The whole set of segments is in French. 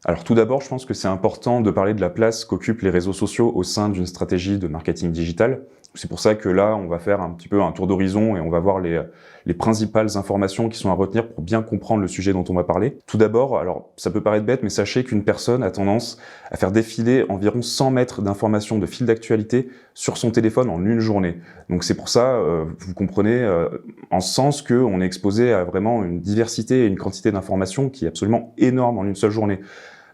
Alors tout d'abord, je pense que c'est important de parler de la place qu'occupent les réseaux sociaux au sein d'une stratégie de marketing digital. C'est pour ça que là, on va faire un petit peu un tour d'horizon et on va voir les principales informations qui sont à retenir pour bien comprendre le sujet dont on va parler. Tout d'abord, alors ça peut paraître bête, mais sachez qu'une personne a tendance à faire défiler environ 100 mètres d'informations de fil d'actualité sur son téléphone en une journée. Donc c'est pour ça, vous comprenez, en ce sens qu'on est exposé à vraiment une diversité et une quantité d'informations qui est absolument énorme en une seule journée.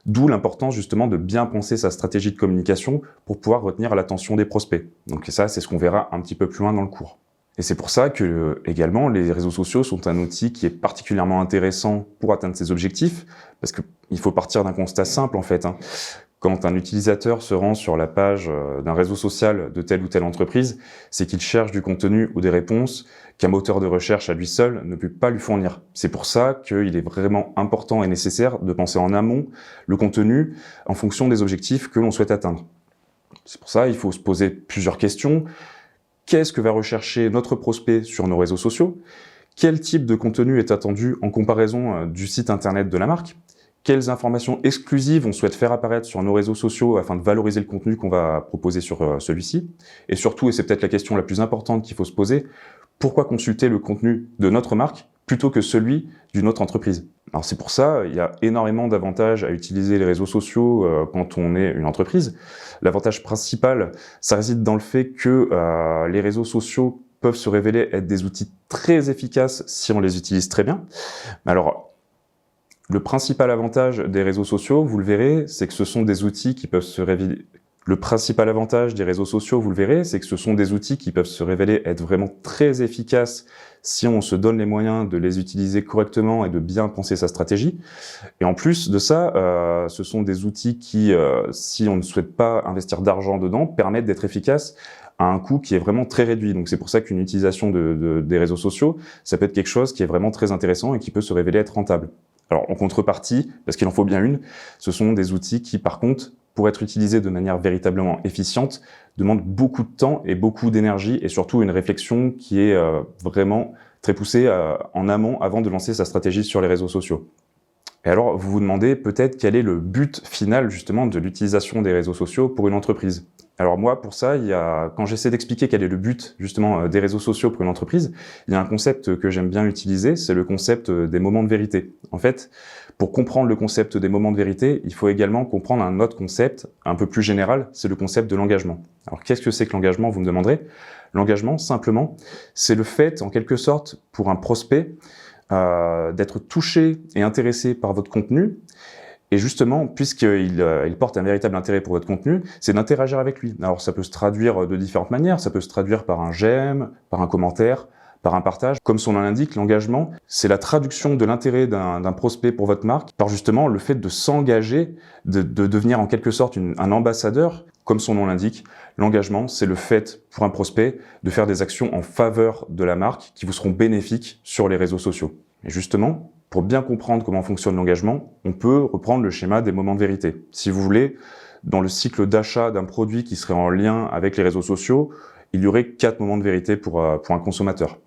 D'où l'importance justement de bien penser sa stratégie de communication pour pouvoir retenir l'attention des prospects. Donc ça, c'est ce qu'on verra un petit peu plus loin dans le cours. Et c'est pour ça que, également, les réseaux sociaux sont un outil qui est particulièrement intéressant pour atteindre ses objectifs, parce qu'il faut partir d'un constat simple en fait. Quand un utilisateur se rend sur la page d'un réseau social de telle ou telle entreprise, c'est qu'il cherche du contenu ou des réponses qu'un moteur de recherche à lui seul ne peut pas lui fournir. C'est pour ça qu'il est vraiment important et nécessaire de penser en amont le contenu en fonction des objectifs que l'on souhaite atteindre. C'est pour ça qu'il faut se poser plusieurs questions. Qu'est-ce que va rechercher notre prospect sur nos réseaux sociaux? Quel type de contenu est attendu en comparaison du site internet de la marque? Quelles informations exclusives on souhaite faire apparaître sur nos réseaux sociaux afin de valoriser le contenu qu'on va proposer sur celui-ci? Et surtout, et c'est peut-être la question la plus importante qu'il faut se poser, pourquoi consulter le contenu de notre marque plutôt que celui d'une autre entreprise? Alors c'est pour ça, il y a énormément d'avantages à utiliser les réseaux sociaux quand on est une entreprise. L'avantage principal, ça réside dans le fait que les réseaux sociaux peuvent se révéler être des outils très efficaces si on les utilise très bien. Alors, le principal avantage des réseaux sociaux, vous le verrez, c'est que ce sont des outils qui peuvent se révéler. Le principal avantage des réseaux sociaux, vous le verrez, c'est que ce sont des outils qui peuvent se révéler être vraiment très efficaces si on se donne les moyens de les utiliser correctement et de bien penser sa stratégie. Et en plus de ça, ce sont des outils qui, si on ne souhaite pas investir d'argent dedans, permettent d'être efficaces à un coût qui est vraiment très réduit. Donc c'est pour ça qu'une utilisation des réseaux sociaux, ça peut être quelque chose qui est vraiment très intéressant et qui peut se révéler être rentable. Alors en contrepartie, parce qu'il en faut bien une, ce sont des outils qui par contre, pour être utilisés de manière véritablement efficiente, demandent beaucoup de temps et beaucoup d'énergie et surtout une réflexion qui est vraiment très poussée en amont avant de lancer sa stratégie sur les réseaux sociaux. Et alors vous vous demandez peut-être quel est le but final justement de l'utilisation des réseaux sociaux pour une entreprise. Alors moi, pour ça, quand j'essaie d'expliquer quel est le but justement des réseaux sociaux pour une entreprise, il y a un concept que j'aime bien utiliser, c'est le concept des moments de vérité. En fait, pour comprendre le concept des moments de vérité, il faut également comprendre un autre concept un peu plus général, c'est le concept de l'engagement. Alors qu'est-ce que c'est que l'engagement, vous me demanderez? L'engagement, simplement, c'est le fait, en quelque sorte, pour un prospect, d'être touché et intéressé par votre contenu. Et justement, puisqu'il porte un véritable intérêt pour votre contenu, c'est d'interagir avec lui. Alors ça peut se traduire de différentes manières, ça peut se traduire par un j'aime, par un commentaire, par un partage. Comme son nom l'indique, l'engagement, c'est la traduction de l'intérêt d'un prospect pour votre marque par justement le fait de s'engager, de devenir en quelque sorte un ambassadeur. Comme son nom l'indique, l'engagement, c'est le fait pour un prospect de faire des actions en faveur de la marque qui vous seront bénéfiques sur les réseaux sociaux. Et justement, pour bien comprendre comment fonctionne l'engagement, on peut reprendre le schéma des moments de vérité. Si vous voulez, dans le cycle d'achat d'un produit qui serait en lien avec les réseaux sociaux, il y aurait 4 moments de vérité pour un consommateur.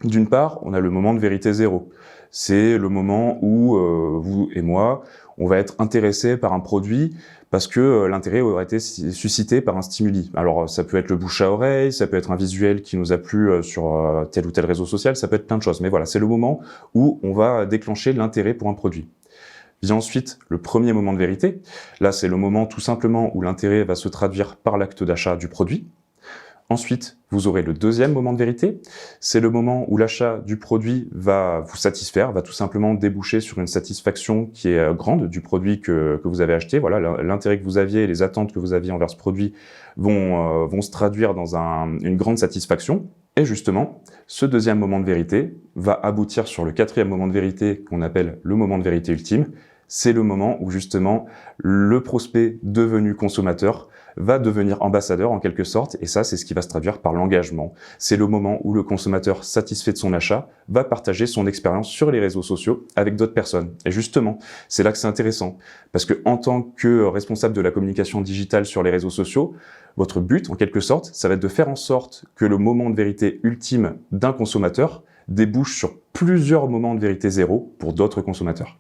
D'une part, on a le moment de vérité zéro. C'est le moment où vous et moi, on va être intéressés par un produit parce que l'intérêt aurait été suscité par un stimuli. Alors ça peut être le bouche à oreille, ça peut être un visuel qui nous a plu sur tel ou tel réseau social, ça peut être plein de choses. Mais voilà, c'est le moment où on va déclencher l'intérêt pour un produit. Vient ensuite le premier moment de vérité. Là, c'est le moment tout simplement où l'intérêt va se traduire par l'acte d'achat du produit. Ensuite, vous aurez le deuxième moment de vérité. C'est le moment où l'achat du produit va vous satisfaire, va tout simplement déboucher sur une satisfaction qui est grande du produit que vous avez acheté. Voilà, l'intérêt que vous aviez, les attentes que vous aviez envers ce produit vont se traduire dans une grande satisfaction. Et justement, ce deuxième moment de vérité va aboutir sur le quatrième moment de vérité qu'on appelle le moment de vérité ultime. C'est le moment où justement le prospect devenu consommateur va devenir ambassadeur en quelque sorte, et ça c'est ce qui va se traduire par l'engagement. C'est le moment où le consommateur satisfait de son achat va partager son expérience sur les réseaux sociaux avec d'autres personnes. Et justement, c'est là que c'est intéressant, parce que en tant que responsable de la communication digitale sur les réseaux sociaux, votre but en quelque sorte, ça va être de faire en sorte que le moment de vérité ultime d'un consommateur débouche sur plusieurs moments de vérité zéro pour d'autres consommateurs.